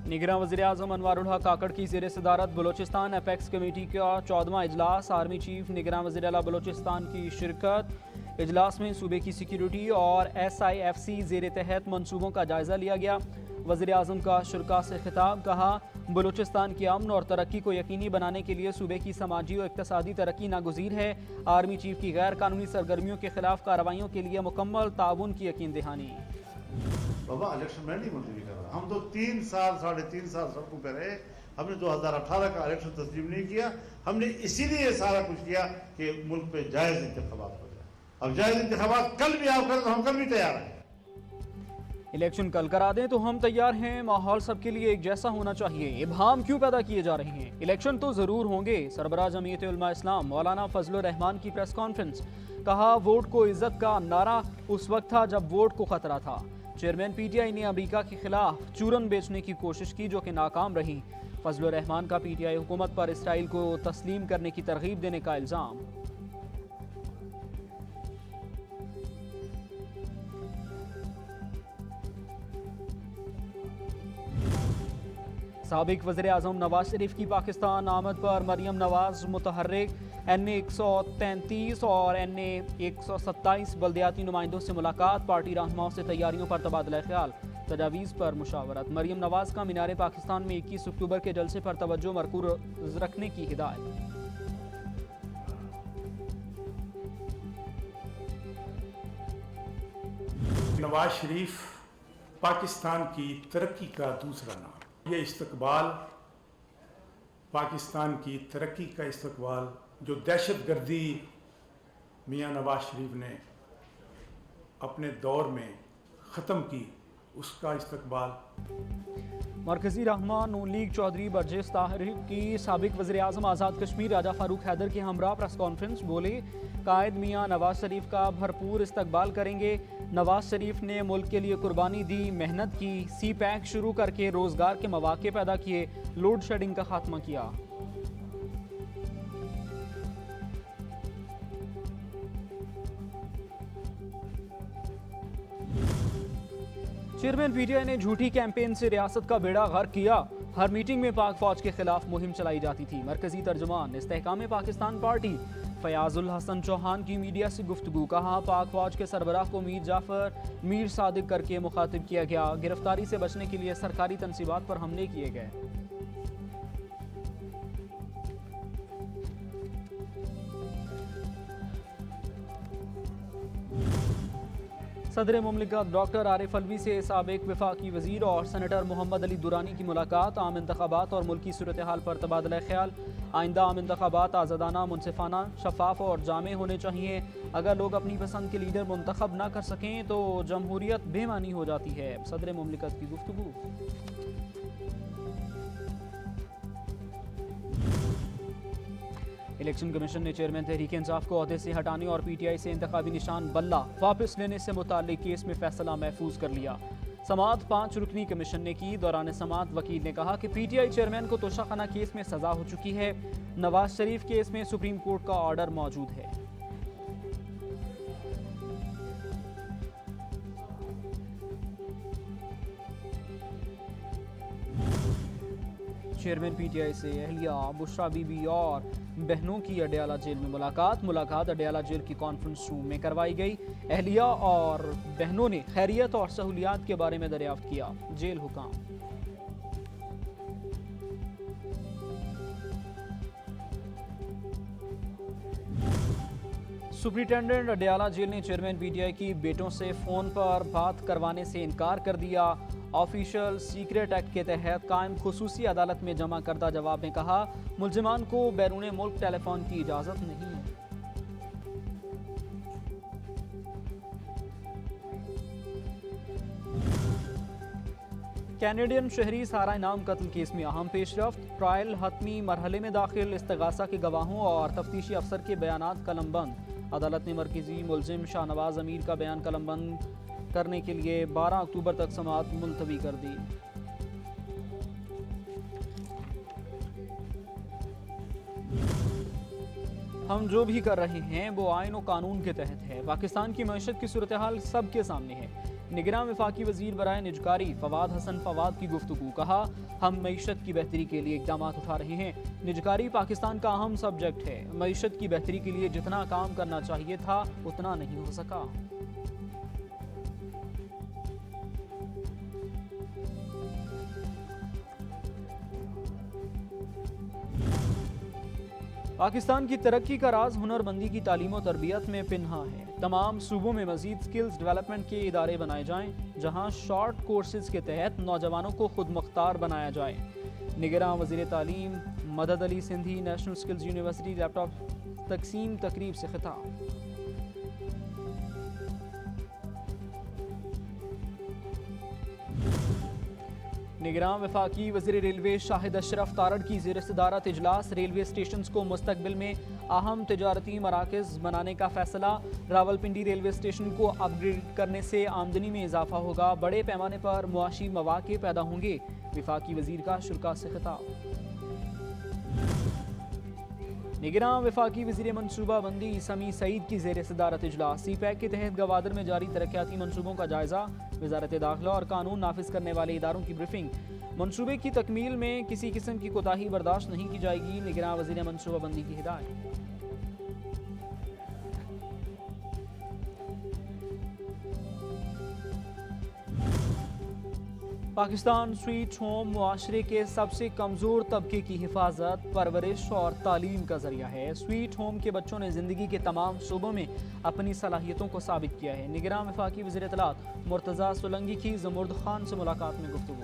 निगरां वज़ीर-ए-आज़म अनवारुल हक काकड़ की ज़ेर सदारत बलोचिस्तान एपेक्स कमेटी का 14वां इजलास। आर्मी चीफ निगरां वज़ीर आला बलोचिस्तान की शिरकत। इजलास में सूबे की सिक्योरिटी और SIFC ज़ेर तहत मनसूबों का जायज़ा लिया गया। वज़ीर-ए-आज़म का शुरका से खिताब, कहा बलूचिस्तान की अमन और तरक्की को यकीनी बनाने के लिए सूबे की समाजी और इक़्तिसादी तरक्की नागुज़ीर है। आर्मी चीफ की गैर कानूनी सरगर्मियों के खिलाफ कार्रवाइयों के लिए मुकम्मल ताउन की यकीन दहानी। बाबा इलेक्शन में नहीं मुलतवी कर रहा, हम तो 3 साल 3.5 साल सड़कों पे रहे। हमने 2018 का इलेक्शन तस्लीम नहीं किया। हमने इसीलिए सारा कुछ किया कि मुल्क पे जायज़ इंतखाबात हो जाए। अब जायज़ इंतखाबात कल भी आप करें तो हम कल भी तैयार हैं। इलेक्शन कल करा दें तो हम तैयार हैं। माहौल सबके लिए एक जैसा होना चाहिए। इबहम क्यों पैदा किए जा रहे हैं? इलेक्शन तो ज़रूर होंगे। सरबराह जमीयत उलमा इस्लाम मौलाना फजलुर रहमान की प्रेस कॉन्फ्रेंस। कहा वोट को इज्जत का नारा उस वक्त था जब वोट को खतरा था। चेयरमैन PTI ने अमेरिका के खिलाफ चूरन बेचने की कोशिश की जो कि नाकाम रही। फजलुर रहमान का PTI हुकूमत पर इसराइल को तस्लीम करने की तरगीब देने का इल्ज़ाम। साबिक वज़ीर-ए-आज़म नवाज शरीफ की पाकिस्तान आमद पर मरियम नवाज मुतहर्रिक NA 133 और NA 127 बल्दियाती नुमाइंदों से मुलाकात। पार्टी रहनुमाओं से तैयारियों पर तबादला ख्याल, तजावीज़ पर मुशावरत। मरियम नवाज का मीनार पाकिस्तान में 21 अक्टूबर के जलसे पर तवज्जो मरकूज रखने की हिदायत। नवाज शरीफ पाकिस्तान की तरक्की का दूसरा नाम। ये इस्तकबाल, पाकिस्तान की तरक्की का इस्तकबाल जो दहशतगर्दी मियां नवाज शरीफ ने अपने दौर में ख़त्म की, उसका इस्तकबाल। मरकज़ी रहनुमा नून लीग चौधरी बरजेस ताहिर की साबिक वज़ीर-ए-आज़म आज़ाद कश्मीर राजा फारूक हैदर के हमरा प्रेस कॉन्फ्रेंस। बोले कायद मियां नवाज शरीफ का भरपूर इस्तकबाल करेंगे। नवाज शरीफ ने मुल्क के लिए कुर्बानी दी, मेहनत की, CPAC शुरू करके रोज़गार के मौके पैदा किए, लोड शेडिंग का खात्मा किया। चेयरमैन PTI ने झूठी कैंपेन से रियासत का बेड़ा गर्क किया। हर मीटिंग में पाक फौज के खिलाफ मुहिम चलाई जाती थी। मरकजी तर्जुमान इस्तेहकाम पाकिस्तान पार्टी फयाजुल हसन चौहान की मीडिया से गुफ्तगू। कहा पाक फौज के सरबराह को मीर जाफर मीर सादिक करके मुखातिब किया गया। गिरफ्तारी से बचने के लिए सरकारी तनसीबात पर हमले किए गए। सदर मुमलिकत डॉक्टर आरिफ अलवी से साबिक वफाकी वज़ीर और सेनेटर मोहम्मद अली दुरानी की मुलाकात। आम इंतखाबात और मुल्की सूरत हाल पर तबादला ख्याल। आइंदा आम इंतखाबात आज़ादाना, मुनसिफाना, शफाफ और जामे होने चाहिए। अगर लोग अपनी पसंद के लीडर मुंतखब ना कर सकें तो जमहूरियत बेमानी हो जाती है। सदर मुमलिकत की गुफ्तगू। इलेक्शन कमीशन ने चेयरमैन तहरीक इंसाफ को ओहदे से हटाने और PTI से इंतखाबी निशान बल्ला वापस लेने से मुताल्लिक केस में फैसला महफूज कर लिया। समाअत 5 रुकनी कमीशन ने की। दौरान समाअत वकील ने कहा कि PTI चेयरमैन को तोशाखाना केस में सजा हो चुकी है। नवाज शरीफ केस में सुप्रीम कोर्ट का ऑर्डर मौजूद है। चेयरमैन PTI से अहलिया बुशरा बीबी और बहनों की अडयाला जेल में मुलाकात अडयाला जेल की कॉन्फ्रेंस रूम में करवाई गई। अहलिया और बहनों ने खैरियत और सहूलियात के बारे में दरियाफ्त किया। जेल हुकाम। सुप्रिंटेंडेंट अडयाला जेल ने चेयरमैन PTI की बेटों से फ़ोन पर बात करवाने से इनकार कर दिया। ऑफिशियल सीक्रेट एक्ट के तहत कायम खुसूसी अदालत में जमा करदा जवाब में कहा मुल्जिमान को बैरून मुल्क टेलीफोन की इजाज़त नहीं है। कैनेडियन शहरी सारा इनाम कत्ल केस में अहम पेशरफ्त। ट्रायल हतमी मरहले में दाखिल। इस्तगासा के गवाहों और तफ्तीशी अफसर के बयानात कलमबंद। अदालत ने मरकजी मुलजिम शाहनवाज अमीर का बयान कलमबंद करने के लिए 12 अक्टूबर तक समाअत मुलतवी कर दी। ہم جو بھی کر رہے ہیں وہ آئین و قانون کے تحت ہے۔ پاکستان کی معیشت کی صورتحال سب کے سامنے ہے۔ نگراں وفاقی وزیر برائے نجکاری فواد حسن فواد کی گفتگو۔ کہا ہم معیشت کی بہتری کے لیے اقدامات اٹھا رہے ہیں۔ نجکاری پاکستان کا اہم سبجیکٹ ہے۔ معیشت کی بہتری کے لیے جتنا کام کرنا چاہیے تھا اتنا نہیں ہو سکا۔ پاکستان کی ترقی کا راز ہنر مندی کی تعلیم و تربیت میں پنہاں ہے۔ تمام صوبوں میں مزید سکلز ڈیولپمنٹ کے ادارے بنائے جائیں جہاں شارٹ کورسز کے تحت نوجوانوں کو خود مختار بنایا جائے۔ نگراں وزیر تعلیم مدد علی سندھی نیشنل سکلز یونیورسٹی لیپ ٹاپ تقسیم تقریب سے خطاب۔ نگراں وفاقی وزیر ریلوے شاہد اشرف تارڑ کی زیر صدارت اجلاس۔ ریلوے اسٹیشنز کو مستقبل میں اہم تجارتی مراکز بنانے کا فیصلہ۔ راولپنڈی ریلوے اسٹیشن کو اپ گریڈ کرنے سے آمدنی میں اضافہ ہوگا، بڑے پیمانے پر معاشی مواقع پیدا ہوں گے۔ وفاقی وزیر کا شرکاء سے خطاب۔ نگراں وفاقی وزیر منصوبہ بندی سمیع سعید کی زیر صدارت اجلاس۔ سی پیک کے تحت گوادر میں جاری ترقیاتی منصوبوں کا جائزہ۔ وزارت داخلہ اور قانون نافذ کرنے والے اداروں کی بریفنگ۔ منصوبے کی تکمیل میں کسی قسم کی کوتاہی برداشت نہیں کی جائے گی، نگراں وزیر منصوبہ بندی کی ہدایت۔ پاکستان سویٹ ہوم معاشرے کے سب سے کمزور طبقے کی حفاظت، پرورش اور تعلیم کا ذریعہ ہے۔ سویٹ ہوم کے بچوں نے زندگی کے تمام شعبوں میں اپنی صلاحیتوں کو ثابت کیا ہے۔ نگراں وفاقی وزیر اطلاعات مرتضیٰ سولنگی کی زمرد خان سے ملاقات میں گفتگو۔